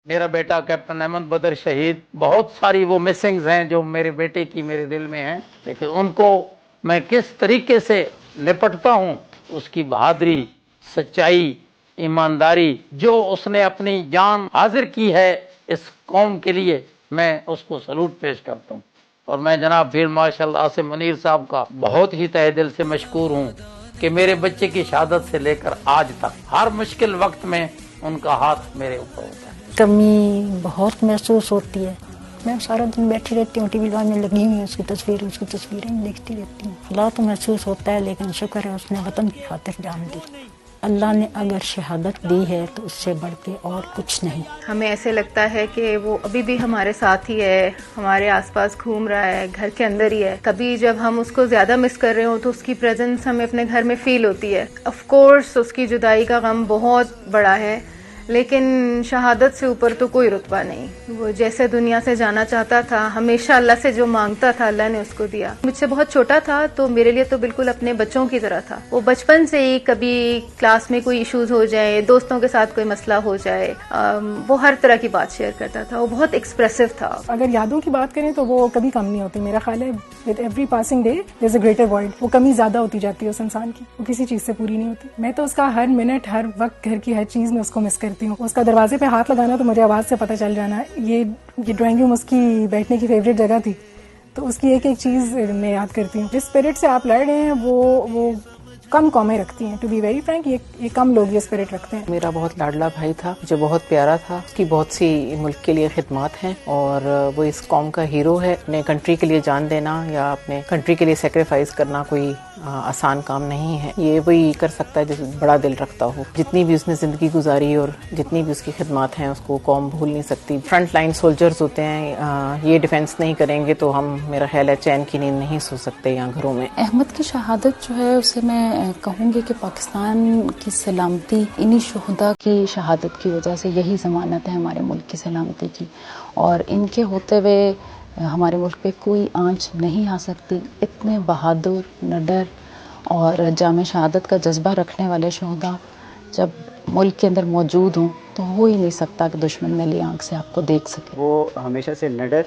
मेरा बेटा कैप्टन अहमद बदर शहीद, बहुत सारी वो मिसिंग्स हैं जो मेरे बेटे की मेरे दिल में हैं, लेकिन उनको मैं किस तरीके से निपटता हूँ, उसकी बहादुरी, सच्चाई, ईमानदारी, जो उसने अपनी जान हाजिर की है इस कौम के लिए, मैं उसको सलूट पेश करता हूँ। और मैं जनाब फील्ड मार्शल आसिम मुनीर साहब का बहुत ही तहे दिल से मशकूर हूँ कि मेरे बच्चे की शहादत से लेकर आज तक हर मुश्किल वक्त में उनका हाथ मेरे ऊपर होता है। कमी बहुत महसूस होती है। मैं सारा दिन बैठी रहती हूँ, टीवी में लगी हुई हूँ, उसकी तस्वीरें देखती रहती हूँ। अल्लाह तो महसूस होता है, लेकिन शुक्र है उसने वतन की खातिर जान दी। अल्लाह ने अगर शहादत दी है तो उससे बढ़ के और कुछ नहीं। हमें ऐसे लगता है कि वो अभी भी हमारे साथ ही है, हमारे आसपास घूम रहा है, घर के अंदर ही है। कभी जब हम उसको ज़्यादा मिस कर रहे हो तो उसकी प्रेजेंस हमें अपने घर में फील होती है। ऑफ कोर्स उसकी जुदाई का गम बहुत बड़ा है, लेकिन शहादत से ऊपर तो कोई रुतबा नहीं। वो जैसे दुनिया से जाना चाहता था, हमेशा अल्लाह से जो मांगता था अल्लाह ने उसको दिया। मुझसे बहुत छोटा था तो मेरे लिए तो बिल्कुल अपने बच्चों की तरह था। वो बचपन से ही कभी क्लास में कोई इश्यूज हो जाए, दोस्तों के साथ कोई मसला हो जाए, वो हर तरह की बात शेयर करता था। वो बहुत एक्सप्रेसिव था। अगर यादों की बात करें तो वो कभी कम नहीं होती। मेरा ख्याल है with every passing day there is a greater world. वो कमी ज्यादा होती जाती है उस इंसान की, वो किसी चीज से पूरी नहीं होती। मैं तो उसका हर मिनट, हर वक्त, घर की हर चीज में उसको मिस करती हूँ। उसका दरवाजे पे हाथ लगाना तो मुझे आवाज से पता चल जाना। ये ड्राइंग रूम उसकी बैठने की फेवरेट जगह थी, तो उसकी एक एक चीज मैं याद करती हूँ। जिस स्पिरिट से आप लड़ रहे हैं वो कम कौमें रखती हैं। टू बी वेरी फ्रैंक, ये कम लोग ये स्पिरिट रखते हैं। मेरा बहुत लाडला भाई था, जो बहुत प्यारा था। उसकी बहुत सी मुल्क के लिए खिदमत हैं और वो इस कौम का हीरो है। अपने कंट्री के लिए जान देना या अपने कंट्री के लिए सेक्रीफाइस करना कोई आसान काम नहीं है। ये वही कर सकता है जो बड़ा दिल रखता हो। जितनी भी उसने ज़िंदगी गुजारी और जितनी भी उसकी खिदमत हैं, उसको कौम भूल नहीं सकती। फ्रंट लाइन सोल्जर्स होते हैं, ये डिफेंस नहीं करेंगे तो हम, मेरा ख्याल है, चैन की नींद नहीं सो सकते यहाँ घरों में। अहमद की शहादत जो है उसे मैं कहूँगी कि पाकिस्तान की सलामती इन्हीं शुहदा की शहादत की वजह से, यही ज़मानत है हमारे मुल्क की सलामती की। और इनके होते हुए हमारे मुल्क पे कोई आंच नहीं आ सकती। इतने बहादुर, निडर और जामे शहादत का जज्बा रखने वाले शुहदा जब मुल्क के अंदर मौजूद हों तो हो ही नहीं सकता कि दुश्मन मैली आंख से आपको देख सके। वो हमेशा से निडर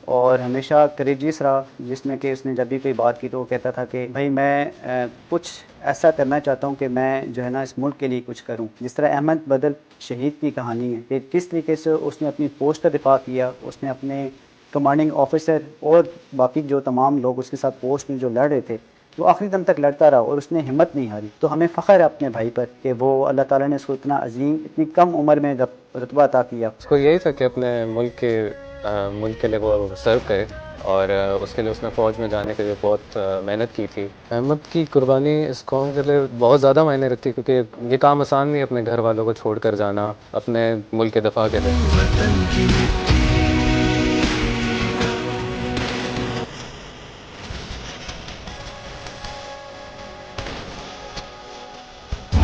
और हमेशा करेजियस रहा, जिसमें कि उसने जब भी कोई बात की तो वो कहता था कि भाई मैं कुछ ऐसा करना चाहता हूँ कि मैं जो है ना इस मुल्क के लिए कुछ करूँ। जिस तरह अहमद बदर शहीद की कहानी है कि किस तरीके से उसने अपनी पोस्ट का दिफा किया, उसने अपने कमांडिंग ऑफिसर और बाकी जो तमाम लोग उसके साथ पोस्ट में जो लड़ रहे थे, वो आखिरी दम तक लड़ता रहा और उसने हिम्मत नहीं हारी। तो हमें फ़ख्र है अपने भाई पर कि वो अल्लाह ताला ने उसको इतना अजीम, इतनी कम उम्र में रुतबा अता किया। उसको यही था कि अपने मुल्क के लिए वो सर्व करे और उसके लिए उसने फ़ौज में जाने के लिए बहुत मेहनत की थी। अहमद की कुर्बानी इस कौम के लिए बहुत ज़्यादा मायने रखती है, क्योंकि ये काम आसान नहीं है अपने घर वालों को छोड़ कर जाना अपने मुल्क के दफ़ा के लिए।